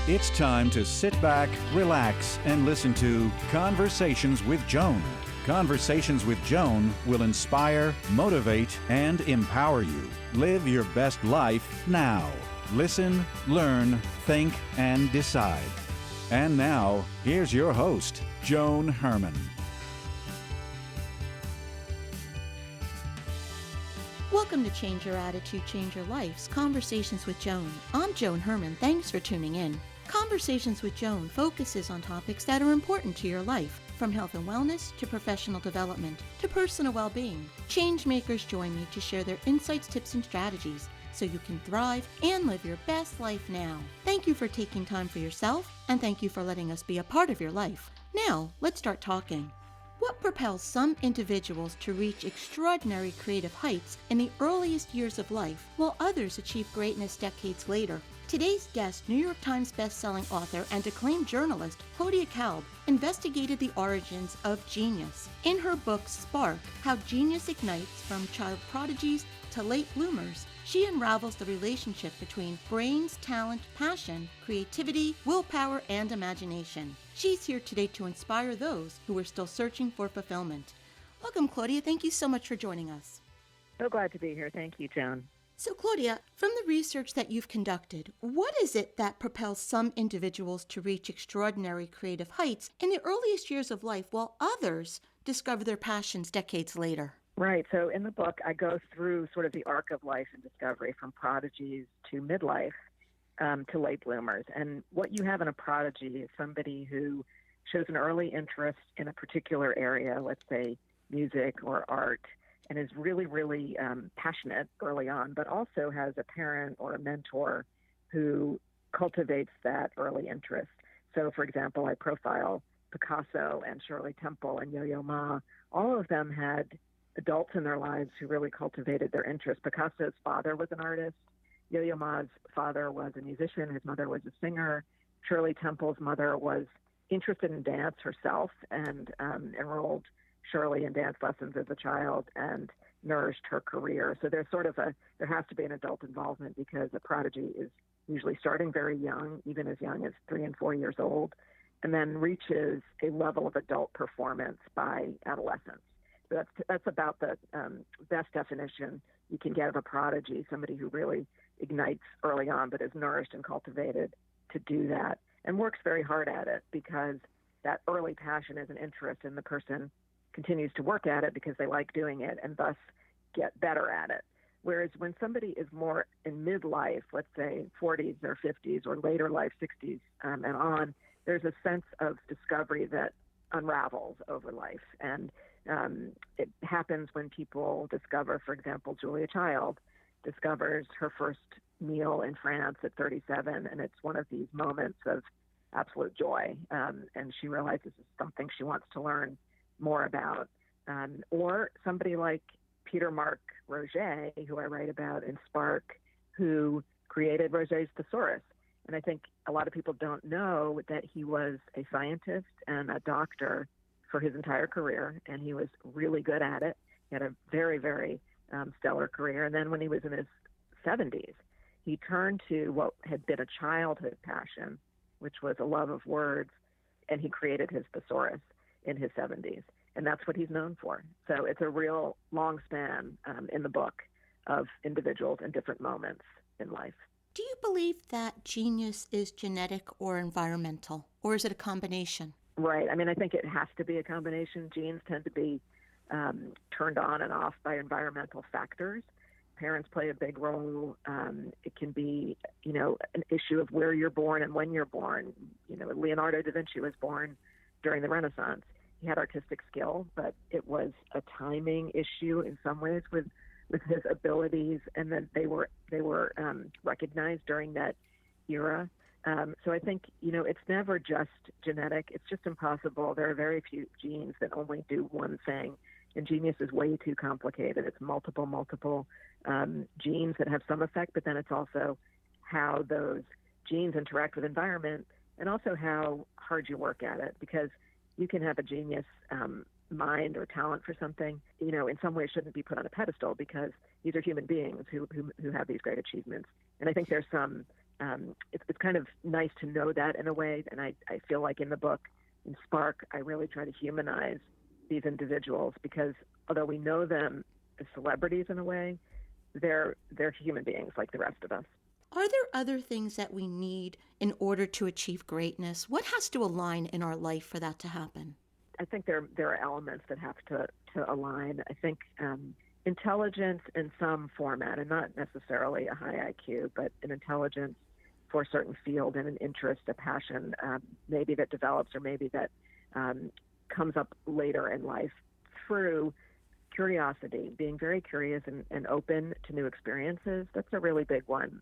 It's time to sit back, relax, and listen to Conversations with Joan. Conversations with Joan will inspire, motivate, and empower you. Live your best life now. Listen, learn, think, and decide. And now, here's your host, Joan Herman. Welcome to Change Your Attitude, Change Your Life's Conversations with Joan. I'm Joan Herman. Thanks for tuning in. Conversations with Joan focuses on topics that are important to your life, from health and wellness to professional development to personal well-being. Change makers join me to share their insights, tips, and strategies so you can thrive and live your best life now. Thank you for taking time for yourself, and thank you for letting us be a part of your life. Now, let's start talking. What propels some individuals to reach extraordinary creative heights in the earliest years of life, while others achieve greatness decades later? Today's guest, New York Times bestselling author and acclaimed journalist Claudia Kalb, investigated the origins of genius. In her book, Spark, How Genius Ignites from Child Prodigies to Late Bloomers, she unravels the relationship between brains, talent, passion, creativity, willpower, and imagination. She's here today to inspire those who are still searching for fulfillment. Welcome, Claudia. Thank you so much for joining us. So glad to be here. Thank you, Joan. So, Claudia, from the research that you've conducted, what is it that propels some individuals to reach extraordinary creative heights in the earliest years of life, while others discover their passions decades later? Right. So in the book, I go through sort of the arc of life and discovery, from prodigies to midlife to late bloomers. And what you have in a prodigy is somebody who shows an early interest in a particular area, let's say music or art, and is really, really passionate early on, but also has a parent or a mentor who cultivates that early interest. So, for example, I profile Picasso and Shirley Temple and Yo-Yo Ma. All of them had adults in their lives who really cultivated their interest. Picasso's father was an artist. Yo-Yo Ma's father was a musician. His mother was a singer. Shirley Temple's mother was interested in dance herself and enrolled Shirley in dance lessons as a child and nourished her career. So there's there has to be an adult involvement, because a prodigy is usually starting very young, even as young as 3 and 4 years old, and then reaches a level of adult performance by adolescence. So that's about the best definition you can get of a prodigy, somebody who really ignites early on but is nourished and cultivated to do that and works very hard at it, because that early passion is an interest, and the person continues to work at it because they like doing it and thus get better at it. Whereas when somebody is more in midlife, let's say 40s or 50s or later life, 60s and on, there's a sense of discovery that unravels over life. And it happens when people discover, for example, Julia Child discovers her first meal in France at 37, and it's one of these moments of absolute joy. And she realizes it's something she wants to learn more about. Or somebody like Peter Mark Roget, who I write about in Spark, who created Roget's thesaurus. And I think a lot of people don't know that he was a scientist and a doctor for his entire career, and he was really good at it. He had a very, very stellar career. And then when he was in his 70s, he turned to what had been a childhood passion, which was a love of words, and he created his thesaurus in his 70s. And that's what he's known for. So it's a real long span in the book of individuals in different moments in life. Do you believe that genius is genetic or environmental, or is it a combination? Right. I mean, I think it has to be a combination. Genes tend to be turned on and off by environmental factors. Parents play a big role. It can be, an issue of where you're born and when you're born. Leonardo da Vinci was born during the Renaissance. He had artistic skill, but it was a timing issue in some ways with his abilities, and then they were recognized during that era. So I think, it's never just genetic. It's just impossible. There are very few genes that only do one thing, and genius is way too complicated. It's multiple genes that have some effect, but then it's also how those genes interact with environment, and also how hard you work at it, because you can have a genius mind or talent for something, in some ways shouldn't be put on a pedestal, because these are human beings who have these great achievements. And I think there's some it's kind of nice to know that in a way. And I feel like in the book, in Spark, I really try to humanize these individuals because although we know them as celebrities in a way, they're human beings like the rest of us. Are there other things that we need in order to achieve greatness? What has to align in our life for that to happen? I think there are elements that have to align. I think intelligence in some format, and not necessarily a high IQ, but an intelligence for a certain field and an interest, a passion, maybe that develops or maybe that comes up later in life through curiosity, being very curious and open to new experiences. That's a really big one.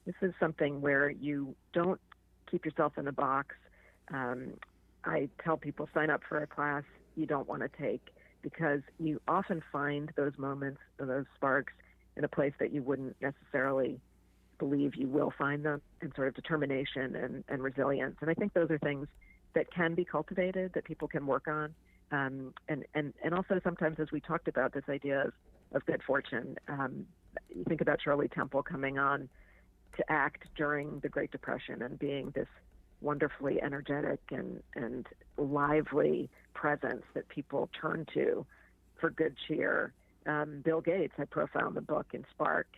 This is something where you don't keep yourself in a box. I tell people sign up for a class you don't want to take because you often find those moments or those sparks in a place that you wouldn't necessarily believe you will find them, and sort of determination and resilience. And I think those are things that can be cultivated, that people can work on. And also sometimes, as we talked about, this idea of good fortune. You think about Shirley Temple coming on to act during the Great Depression and being this wonderfully energetic and lively presence that people turn to for good cheer. Bill Gates, I profile in the book in Spark.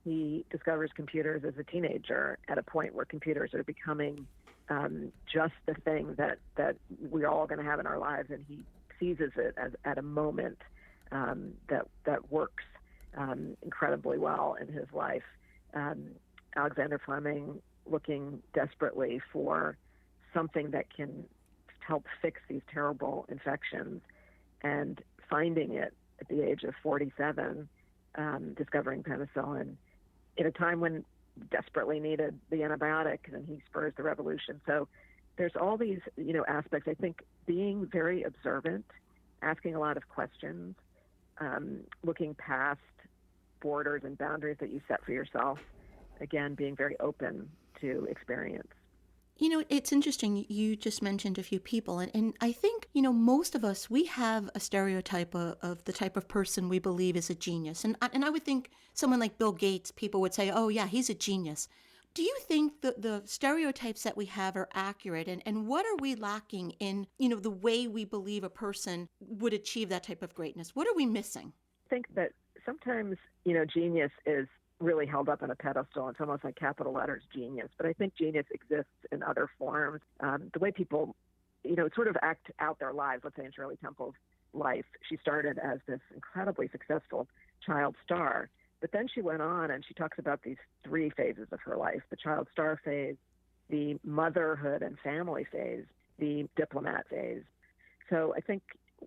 He discovers computers as a teenager at a point where computers are becoming just the thing that we're all going to have in our lives, and he seizes it as at a moment that works incredibly well in his life. Alexander Fleming looking desperately for something that can help fix these terrible infections and finding it at the age of 47, discovering penicillin in a time when desperately needed the antibiotic, and he spurs the revolution. So there's all these, aspects. I think being very observant, asking a lot of questions, looking past borders and boundaries that you set for yourself, again, being very open to experience. It's interesting. You just mentioned a few people, and I think, most of us, we have a stereotype of the type of person we believe is a genius. And I would think someone like Bill Gates, people would say, oh, yeah, he's a genius. Do you think that the stereotypes that we have are accurate? And what are we lacking in, the way we believe a person would achieve that type of greatness? What are we missing? I think that sometimes, genius is really held up on a pedestal. It's almost like capital letters genius. But I think genius exists in other forms. The way people, sort of act out their lives, let's say in Shirley Temple's life, she started as this incredibly successful child star. But then she went on and she talks about these three phases of her life: the child star phase, the motherhood and family phase, the diplomat phase. So I think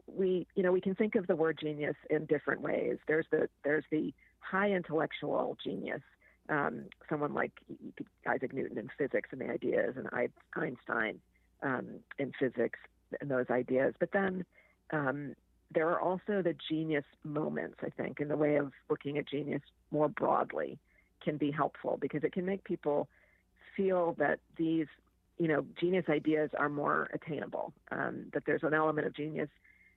we can think of the word genius in different ways. There's the high intellectual genius, someone like Isaac Newton in physics and the ideas, and Einstein in physics and those ideas. But then there are also the genius moments, I think, in the way of looking at genius more broadly can be helpful, because it can make people feel that these, genius ideas are more attainable, that there's an element of genius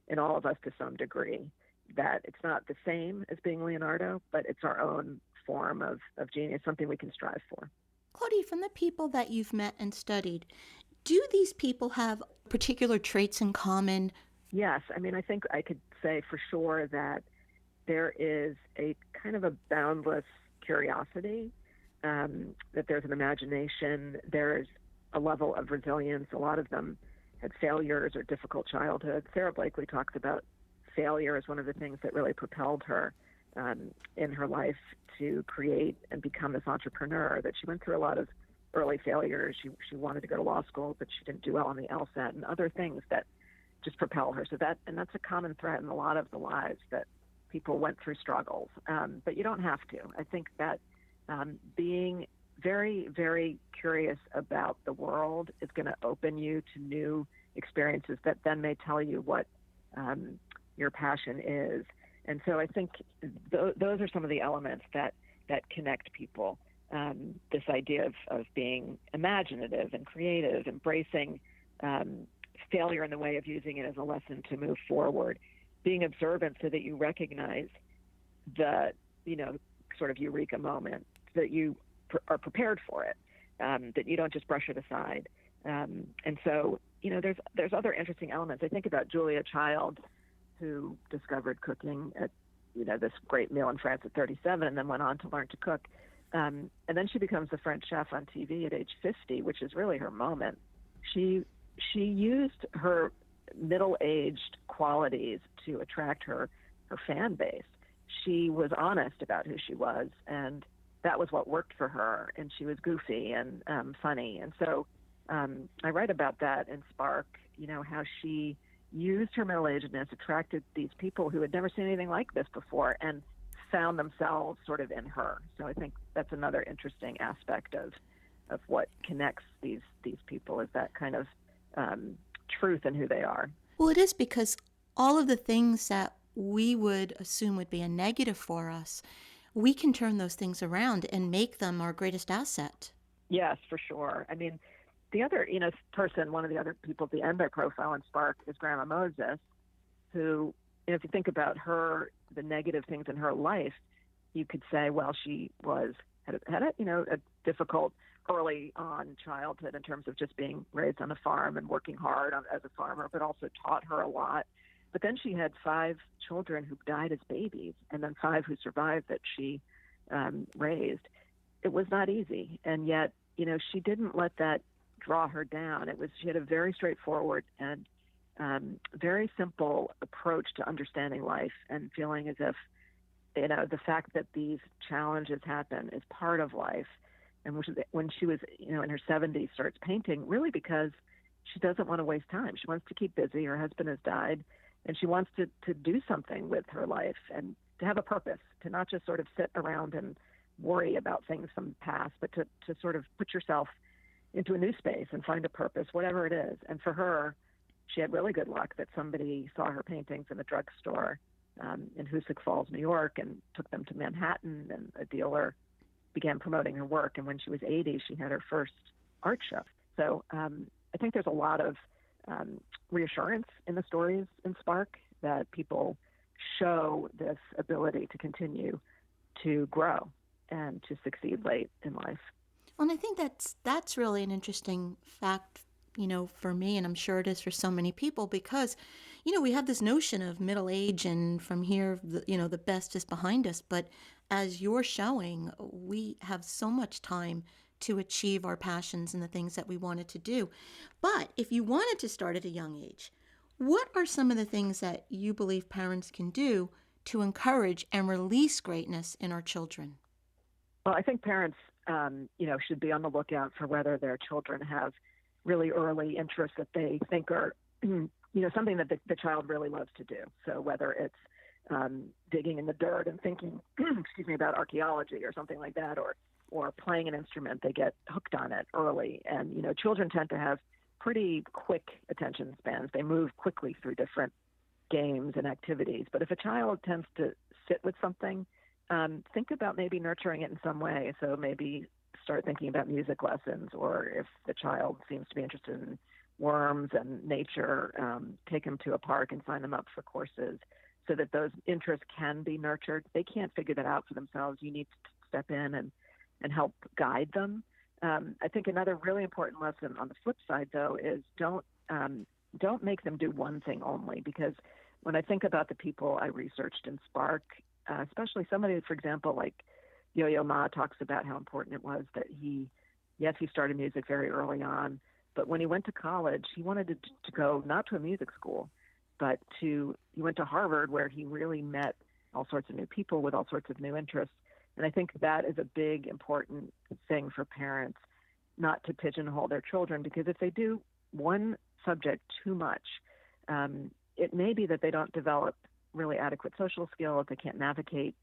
in all of us to some degree, that it's not the same as being Leonardo, but it's our own form of genius, something we can strive for. Claudia, from the people that you've met and studied, do these people have particular traits in common? Yes. I mean, I think I could say for sure that there is a kind of a boundless curiosity, that there's an imagination, there's a level of resilience. A lot of them had failures or difficult childhood. Sarah Blakely talks about failure as one of the things that really propelled her in her life to create and become this entrepreneur, that she went through a lot of early failures. She wanted to go to law school, but she didn't do well on the LSAT and other things that just propel her. So that's a common thread in a lot of the lives, that people went through struggles. But you don't have to. I think that being very, very curious about the world is going to open you to new experiences that then may tell you what your passion is. And so I think those are some of the elements that connect people. This idea of being imaginative and creative, embracing failure in the way of using it as a lesson to move forward, being observant so that you recognize the, sort of eureka moment, that you are prepared for it. that you don't just brush it aside. And so, there's other interesting elements. I think about Julia Child, who discovered cooking at, this great meal in France at 37 and then went on to learn to cook. And then she becomes the French chef on TV at age 50, which is really her moment. She used her middle-aged qualities to attract her fan base. She was honest about who she was, and that was what worked for her. And she was goofy and funny. And so I write about that in Spark, how she used her middle-agedness, attracted these people who had never seen anything like this before, and found themselves sort of in her. So I think that's another interesting aspect of what connects these people, is that kind of truth in who they are. Well, it is, because all of the things that we would assume would be a negative for us, we can turn those things around and make them our greatest asset. Yes, for sure. I mean, the other, one of the other people at the end I profile in Spark is Grandma Moses, who, if you think about her, the negative things in her life, you could say, well, she had a difficult early on childhood in terms of just being raised on a farm and working hard as a farmer, but also taught her a lot. But then she had 5 children who died as babies, and then 5 who survived that she raised. It was not easy, and yet, she didn't let that draw her down. She had a very straightforward and very simple approach to understanding life, and feeling as if, the fact that these challenges happen is part of life. And when she was, in her 70s, starts painting, really because she doesn't want to waste time. She wants to keep busy. Her husband has died, and she wants to do something with her life and to have a purpose, to not just sort of sit around and worry about things from the past, but to sort of put yourself into a new space and find a purpose, whatever it is. And for her, she had really good luck that somebody saw her paintings in a drugstore in Hoosick Falls, New York, and took them to Manhattan, and a dealer began promoting her work. And when she was 80, she had her first art show. So I think there's a lot of reassurance in the stories in Spark, that people show this ability to continue to grow and to succeed late in life. Well, and I think that's really an interesting fact, for me, and I'm sure it is for so many people, because, we have this notion of middle age, and from here, the best is behind us. But as you're showing, we have so much time to achieve our passions and the things that we wanted to do. But if you wanted to start at a young age, what are some of the things that you believe parents can do to encourage and release greatness in our children? Well, I think parents, should be on the lookout for whether their children have really early interests that they think are, something that the child really loves to do. So whether it's digging in the dirt and thinking, about archaeology or something like that, or playing an instrument, they get hooked on it early. And, children tend to have pretty quick attention spans. They move quickly through different games and activities. But if a child tends to sit with something, think about maybe nurturing it in some way. So maybe start thinking about music lessons, or if the child seems to be interested in worms and nature, take them to a park and sign them up for courses so that those interests can be nurtured. They can't figure that out for themselves. You need to step in and help guide them. I think another really important lesson on the flip side, though, is don't make them do one thing only, because when I think about the people I researched in Spark, especially somebody, for example, like Yo-Yo Ma talks about how important it was that he started music very early on, but when he went to college, he wanted to go not to a music school, but he went to Harvard, where he really met all sorts of new people with all sorts of new interests. And I think that is a big, important thing for parents, not to pigeonhole their children, because if they do one subject too much, it may be that they don't develop really adequate social skills. They can't navigate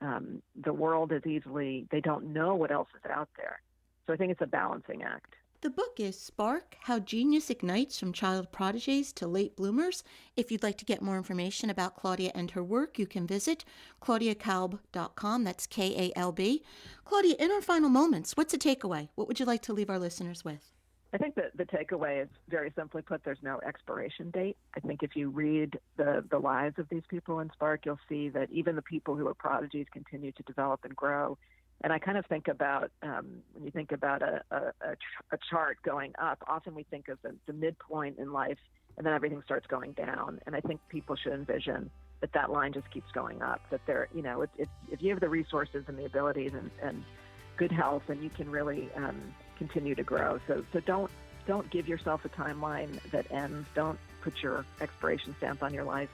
the world as easily. They don't know what else is out there. So I think it's a balancing act. The book is Spark, How Genius Ignites from Child Prodigies to Late Bloomers. If you'd like to get more information about Claudia and her work, you can visit claudiakalb.com. That's Kalb. Claudia, in our final moments, what's a takeaway? What would you like to leave our listeners with? I think that the takeaway is very simply put, there's no expiration date. I think if you read the lives of these people in Spark, you'll see that even the people who are prodigies continue to develop and grow. And I kind of think about when you think about a chart going up, often we think of the midpoint in life, and then everything starts going down. And I think people should envision that line just keeps going up, that there, if you have the resources and the abilities and good health, and you can really continue to grow. So don't give yourself a timeline that ends. Don't put your expiration stamp on your life.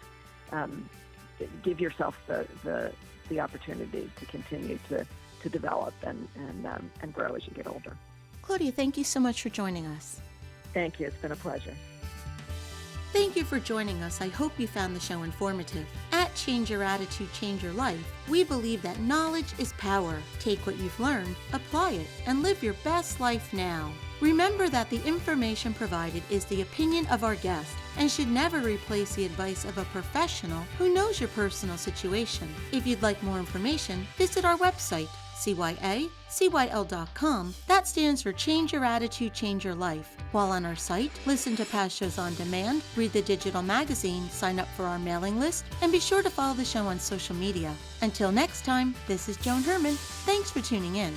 Give yourself the opportunity to continue to develop and grow as you get older. Claudia, thank you so much for joining us. Thank you. It's been a pleasure. Thank you for joining us. I hope you found the show informative. At Change Your Attitude, Change Your Life, we believe that knowledge is power. Take what you've learned, apply it, and live your best life now. Remember that the information provided is the opinion of our guest and should never replace the advice of a professional who knows your personal situation. If you'd like more information, visit our website, cyacyl.com. That stands for Change Your Attitude, Change Your Life. While on our site, listen to past shows on demand, read the digital magazine, sign up for our mailing list, and be sure to follow the show on social media. Until next time, this is Joan Herman. Thanks for tuning in.